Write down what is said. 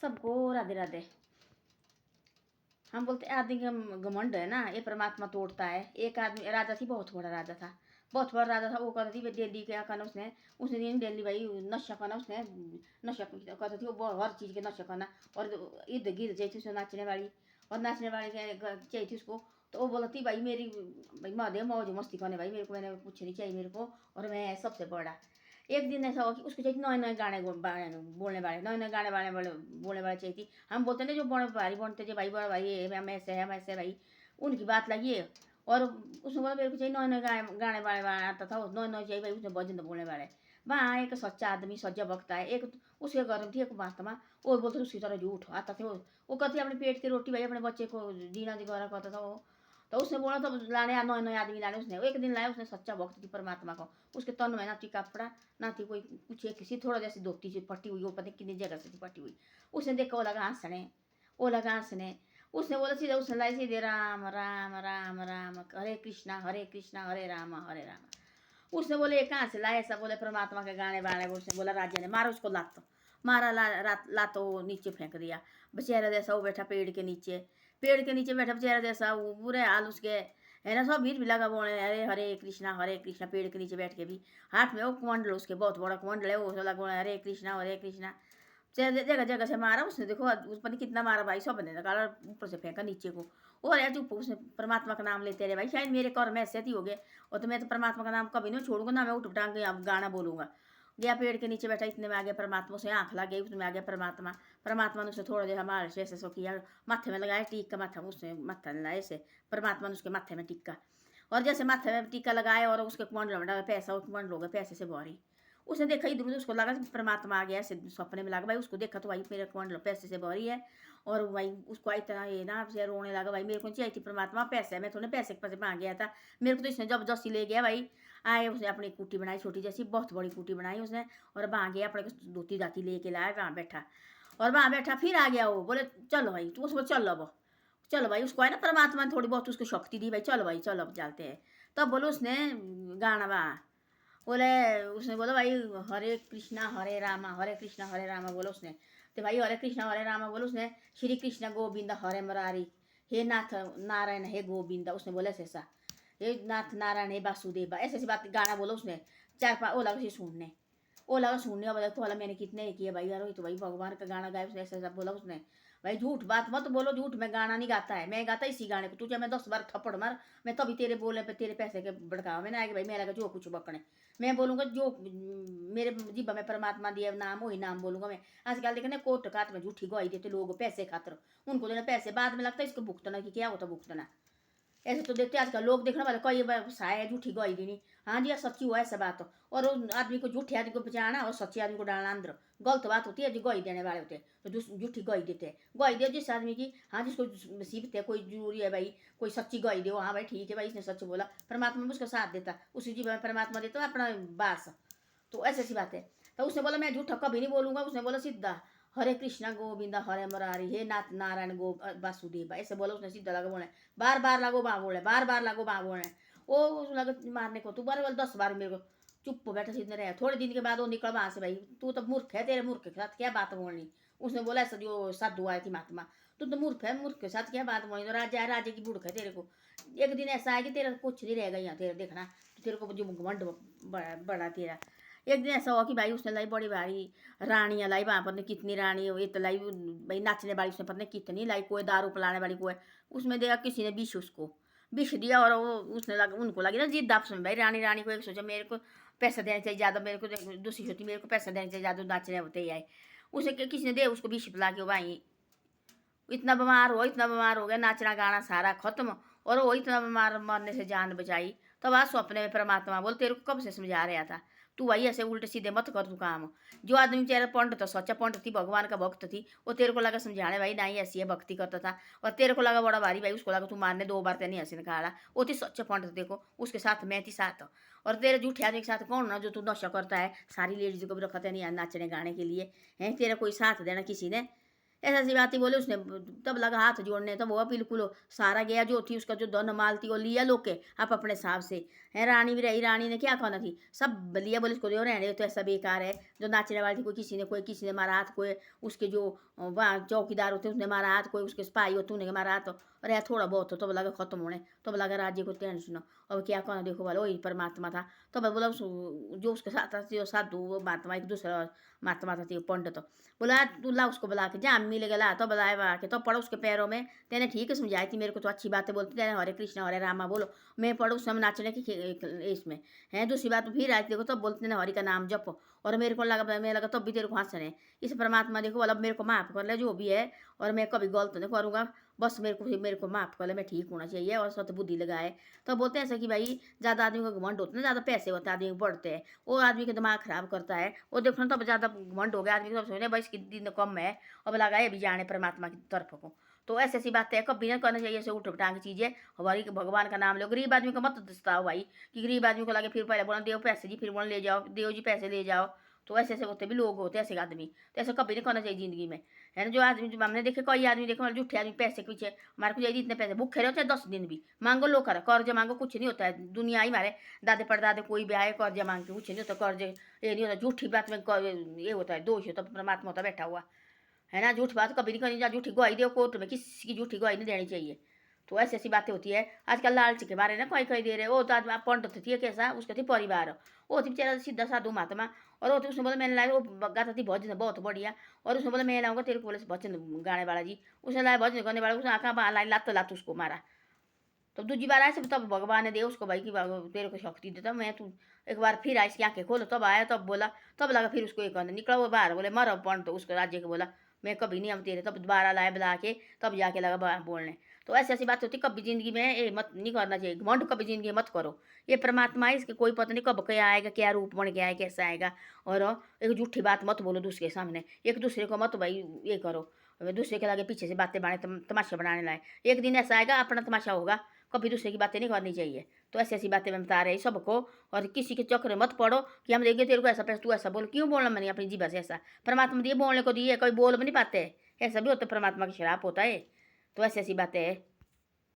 सबको राधे राधे। हम बोलते आदमी का घमंड है ना, ये परमात्मा तोड़ता है। एक आदमी राजा थी, बहुत बड़ा राजा था, बहुत बड़ा राजा था। वो कहती थी डेली क्या करना उसने दिन डेली भाई नशा करना उसने, नशा कहती थी वो हर चीज़ के नशा करना। और इर्द गिर्द चाहिए थी उसने नाचने वाली, और नाचने वाली चाहिए थी उसको। तो वो बोलती भाई मेरी भाई महादेव मौज मस्ती करने भाई, मेरे को मैंने कुछ नहीं चाहिए मेरे को, और मैं सबसे बड़ा। एक दिन ऐसा हुआ कि उसको चाहिए नए नए गाने बोलने वाले, नए नए गाने बोलने वाले चाहिए थी। हम बोलते ना जो बड़े भारी बनते थे भाई, बड़ा भाई ये हम ऐसे है हम ऐसे भाई, उनकी बात लगी है। और उसने बोला मेरे को चाहिए नए नए गाने वाले आता था, नए नए चाहिए भाई, उसने भजन बोलने वाले। वहाँ एक सच्चा आदमी सच्चा भक्त है, एक उसके घर में थी एक महात्मा, वो बोलते उसकी तरह झूठ आता थे। वो कहती अपने पेट की रोटी भाई अपने बच्चे को जीना दिखाना कहता था वो। तो उसने बोला तो लाने नए नए आदमी लाने, उसने एक दिन लाया, उसने सच्चा भक्त थी परमात्मा को। उसके तन में ना थी कपड़ा, ना थी कोई कुछ, किसी थोड़ा जैसी धोती से पट्टी हुई, वो पता नहीं कितनी जगह से थी पट्टी हुई। उसने देखा, वो लगा हंसने, वो लगा हंसने। उसने बोला सीधे, उसने लाई सीधे राम राम राम राम हरे कृष्णा हरे राम। उसने बोले ये कहाँ से लाए, ऐसा बोले परमात्मा के गाने बाने। उसने बोला राजा ने मारो उसको लात, मारा लातो नीचे फेंक दिया। बेचारा जैसा वो बैठा पेड़ के नीचे, पेड़ के नीचे बैठा बेचारा जैसा, वो बुरे हाल उसके है ना। सब भीड़ भी लगा बोले अरे हरे कृष्णा, पेड़ के नीचे बैठ के भी। हाथ में वो कुमंडल, उसके बहुत बड़ा कुमंडल है, वो लगा बोले हरे कृष्णा। जगह जगह से मारा उसने, देखो पता नहीं कितना मारा भाई, सब ने निकाला ऊपर से फेंका नीचे को। और यार चुप, उसने परमात्मा का नाम लेते रहे भाई, शायद मेरे कर्म में ऐसे ही हो गए। और तो मैं तो परमात्मा का नाम कभी नहीं छोड़ूंगा ना, मैं उठ उठांग अब गाना बोलूंगा। गया पेड़ के नीचे बैठा, इतने में आ गया परमात्मा, उसे आँख लग गई, उसमें आ गया परमात्मा ने उसने थोड़ा देर हमारे से ऐसे सो किया, माथे में लगाया टीका, माथा उसने माथा लगाया ऐसे, परमात्मा ने उसके माथे में टिक्का। और जैसे माथे में टीका लगाया और उसके कुमंडल में डाला पैसा, कुमंडल हो गया पैसे से भरी। उसने देखा इधर उधर, उसको लगा परमात्मा आ गया, ऐसे सपने में लगा भाई, उसको देखा तो भाई मेरे कुमंडल पैसे से भरी है। और भाई उसको इतना ये ना से रोने लगा भाई, मेरे को चाहिए थी परमात्मा पैसे, मैं थोड़े पैसे के पैसे मांग गया था, मेरे को तो इसने जबरदस्ती ले गया भाई। आए उसने अपनी कुटी बनाई छोटी जैसी, बहुत बड़ी कुटी बनाई उसने, और वहाँ गया अपने धोती दाती लेके लाया, वहाँ बैठा। और वहाँ बैठा फिर आ गया वो, बोले चलो भाई तू, उसको चल अब चलो भाई, उसको है ना परमात्मा ने थोड़ी बहुत उसको शक्ति दी भाई, चलो भाई चलो अब चलते हैं। तब बोलो उसने गाना वहाँ बोले, उसने बोला भाई हरे कृष्णा हरे रामा बोलो उसने। तो भाई हरे कृष्णा हरे रामा बोलो उसने, श्री कृष्ण गोविंद हरे मुरारी, हे नाथ नारायण हे गोविंद, उसने बोला ऐसा, हे नाथ नारायण हे वासुदेव, ऐसी ऐसी बात गाना बोलो उसने। चार पाँच वो लगा सुनने, वो लगा सुनने, और देखो वाला मैंने कितने किए भाई यार, तो भाई भगवान का गाना गाया उसने, ऐसा ऐसा बोला उसने। भाई झूठ बात मत बोलो, झूठ में गाना नहीं गाता है, मैं गाता इसी गाने को, तुझे मैं 10 बार थप्पड़ मार, मैं तभी तेरे बोलने पे तेरे पैसे के भड़कावा मैंने आगे भाई, मैं लगा जो कुछ बकने, मैं बोलूँगा जो मेरे जीभ में परमात्मा दिया नाम वही नाम बोलूँगा मैं। आजकल देखने कोर्ट काट में झूठी गवाही देते लोग पैसे खातर, उनको देना पैसे, बाद में लगता है इसको भुगतना कि क्या होता भुगतना। ऐसे तो देखते आजकल लोग देखना वाले कई बार साया झूठी गवाही देनी, हाँ जी सच्ची हुआ ऐसा बात। और आदमी को झूठे आदमी को बचाना और सच्चे आदमी को डालना अंदर, गलत बात होती है। जो गवाही देने वाले होते हैं तो झूठी गवाही देते हैं, गवाही दे जिस आदमी की, हाँ जिसको मुसीबत है, कोई जरूरी है भाई, कोई सच्ची गवाही दे, हाँ भाई ठीक है भाई इसने सच बोला, परमात्मा उसका साथ देता, उसी जीवन में परमात्मा देता अपना बास। तो ऐसी ऐसी बात है। तो उसने बोला मैं झूठा कभी नहीं बोलूंगा, उसने बोला सीधा हरे कृष्णा गोविंदा हरे मुरारी हे नाथ नारायण गो वासुदेव, ऐसे बोला उसने सीधा लगा बोले, बार बार लागो बाँ बोले, बार बार लागो बाँ बोले। वो लगा मारने को, तू बार बोल 10 बार मेरे को, चुप बैठा सीधे रहे। थोड़े दिन के बाद वो निकल वहां से, भाई तू तो मूर्ख है, तेरे मूर्ख के साथ क्या बात बोलनी। उसने बोला ऐसा जो साधु आई थी महात्मा, तू तो मूर्ख है, मूर्ख के साथ क्या बात बोलनी, तो राजा है राजे की बुढ़ है तेरे को। एक दिन ऐसा है कि तेरा कुछ नहीं रहेगा यहाँ, तेरे देखना तेरे को जो घमंड बड़ा तेरा। एक दिन ऐसा हुआ कि भाई उसने लाई बड़ी भारी रानियाँ लाई, वहाँ पर कितनी रानी हुई तो लाई भाई, नाचने वाली उसने पता नहीं कितनी लाई, कोई दारू पिलाने वाली कोई। उसमें देखा किसी ने विष उसको विष दिया, और वो उसने लगा उनको लगी ना जिद आपस में भाई, रानी को एक सोचा मेरे को पैसा देना चाहिए ज़्यादा, मेरे को दूसरी होती मेरे को पैसा देना चाहिए ज़्यादा, नाचने होते ही आए। उसे किसी ने दे उसको विष पिला के भाई इतना बीमार हो गया, नाचना गाना सारा खत्म। और वो इतना बीमार मरने से जान बचाई। तब आज सपने में परमात्मा बोल तेरे को कब से समझा रहा था, तू भाई ऐसे उल्टे सीधे मत कर तू काम। जो आदमी चेहरा पंडित तो सच्चा पंडित थी, भगवान का भक्त थी, वो तेरे को लगा समझाने भाई नहीं ऐसी है, भक्ति करता था। और तेरे को लगा बड़ा भारी भाई, उसको लगा तू मारने 2 बार तेने हंसी निकाला, वो थी सच्चा पंडित, देखो उसके साथ मैं थी साथ। और तेरे झूठे आदमी के साथ कौन ना, जो तू नशा करता है, सारी लेडीज को भी रखा नहीं नाचने गाने के लिए, है तेरा कोई साथ देना किसी ने। ऐसा ऐसी बातें बोले उसने। तब लगा हाथ जोड़ने, तब वो बिल्कुल सारा गया जो थी उसका जो दोनों माल थी वो लिया लोग के आप अपने हिसाब से। है रानी भी रही, रानी ने क्या कहना थी, सब लिया, बोले इसको दो रहने दो, तो ऐसा बेकार है। जो नाचने वाली थी कोई किसी ने मारा हाथ, कोई उसके जो वहाँ चौकीदार होते उसने मारा हाथ, कोई उसके सिपाही होते उन्हें मारा हाथ। और यह थोड़ा बहुत हो, तब लगा खत्म होने, तब लगा राज्य को टेंशन। अब क्या कहना, देखो बोला वही परमात्मा था। तब बोला जो उसके साथ था जो साधु वो महात्मा, एक दूसरा महात्मा था पंडित, बोला तू ला उसको बुला के जहाँ मिलेगा ला, तो बुलाए बा के तो पढ़ो उसके पैरों में। तेने ठीक है समझाई थी मेरे को, तो अच्छी बातें बोलती तेने, हरे कृष्ण हरे रामा बोलो, मैं पढ़ो उस समय नाचने की इसमें है। दूसरी बात फिर आई देखो तब बोलते ना हरि का नाम जपो, और मेरे को लगा, मैं लगा तब भी तेरे को हंसने। इस परमात्मा देखो बोला मेरे को माफ़ कर ले जो भी है, और मैं कभी गलत नहीं करूँगा, बस मेरे को माफ़ कर ले, मैं ठीक होना चाहिए और सत बुद्धि लगाए। तो बोलते हैं ऐसा कि भाई ज़्यादा आदमी को घमंड होता है, ज़्यादा पैसे होते हैं आदमी को बढ़ते हैं, वो आदमी का दिमाग खराब करता है। वो देखो ना तब ज़्यादा घमंड हो गया आदमी को, तब सोचने भाई इसकी दिन कम है, अब लगाए भी जाने परमात्मा की तरफ को। तो ऐसी ऐसी बातें कभी ना करना चाहिए, ऐसे उठ पटांग चीज़ें। हमारी भगवान का नाम लो, गरीब आदमी को मत दस्ताओ भाई, कि गरीब आदमी को लगे फिर पहले बोला देव पैसे जी, फिर बोला ले जाओ देव जी पैसे ले जाओ। तो ऐसे ऐसे होते भी लोग होते ऐसे आदमी, तो ऐसा कभी नहीं करना चाहिए जिंदगी में। है ना, जो आदमी जो हमने देखे कई आदमी देखो झूठे आदमी पैसे के पीछे, हमारे को चाहिए इतने पैसे, भूखे रहो चाहे 10 दिन भी मांगो, लो कर कर्ज मांगो, कुछ नहीं होता है दुनिया ही। हमारे दादे परदादे कोई भी आए कर्ज मांग के कुछ नहीं होता, कर्ज ये नहीं होता, झूठी बात में ये होता है दोष होता, परमात्मा होता बैठा हुआ। है ना, झूठ बात कभी नहीं करनी चाहिए, झूठी गवाही दो कोर्ट में, किसी की झूठी गवाही नहीं देनी चाहिए। तो ऐसी ऐसी बातें होती है। आजकल लालच के बारे में कोई कोई दे रहे, वो तो आदमी पंडित थी कैसा, उसका थी परिवार, वो थी बेचारा सीधा साधु महात्मा। और वो तो उसने बोला मैंने लाया, वो गाता थी भजन बहुत बढ़िया, और उसने बोला मैं लाऊंगा तेरे को, बोले भजन गाने वाला जी, उसने लाया भजन करने वाला, उसने आँखा बाहर लाई, लात लात उसको मारा। तो दूसरी बार आया सब, तब भगवान ने दे उसको भाई कि तेरे को शक्ति देता मैं, तू एक बार फिर आई, इसकी आँखें खोलो, तब आया, तब बोला, तब लगा फिर उसको एक निकला वो बाहर, बोले मर पंड, तो उसको राज्य के बोला मैं कभी नहीं, हम तेरे, तब दोबारा लाए बुला के, तब जाके लगा बोलने। तो ऐसी ऐसी बात होती कभी जिंदगी में ये मत नहीं करना चाहिए, घमंड कभी जिंदगी में मत करो। ये परमात्मा है, इसके कोई पता नहीं कब क्या आएगा, क्या रूप बन गया है, कैसा आएगा। और एक झूठी बात मत बोलो दूसरे के सामने, एक दूसरे को मत भाई ये करो, दूसरे के लगे पीछे से बातें बनाए, तमाशा बनाने लाए। एक दिन ऐसा आएगा अपना तमाशा होगा, कभी दूसरे की बातें नहीं करनी चाहिए। तो ऐसी ऐसी बातें मैं बता रही सबको, और किसी के चक्कर में मत पड़ो कि हम देंगे तेरे को ऐसा पैसा, तू ऐसा बोल, क्यों बोलना मैंने अपनी जीभा से ऐसा, परमात्मा दिए बोलने को दिए, कोई बोल भी नहीं पाते, ऐसा भी होता है, परमात्मा का श्राप होता है। तो ऐसी ऐसी बातें है।